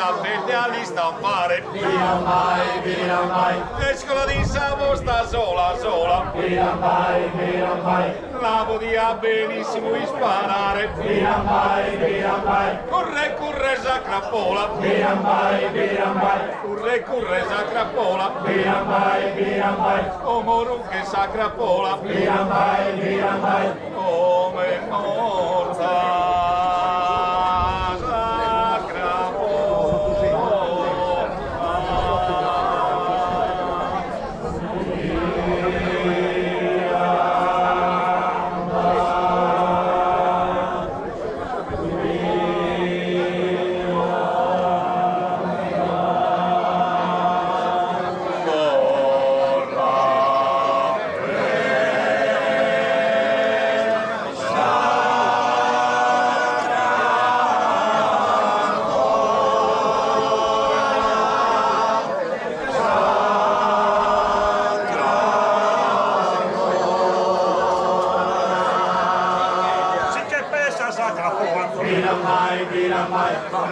sapete all'istampare. Viramai, Escola di Savosta sola, sola. viramai, La podia benissimo sparare. viramai, Corre, corre, sacrapola. viramai, Corre, sacrapola. viramai, O moru che sacrapola. viramai, Come morta.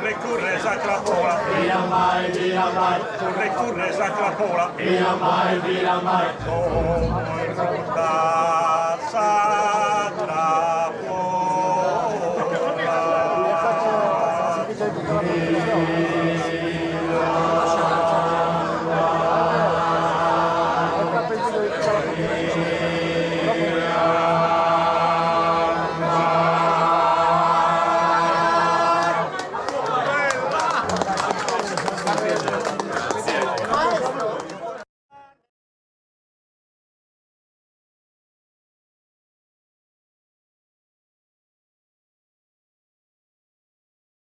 Recurre sacrapola, recurre sacrapola, viramai, come in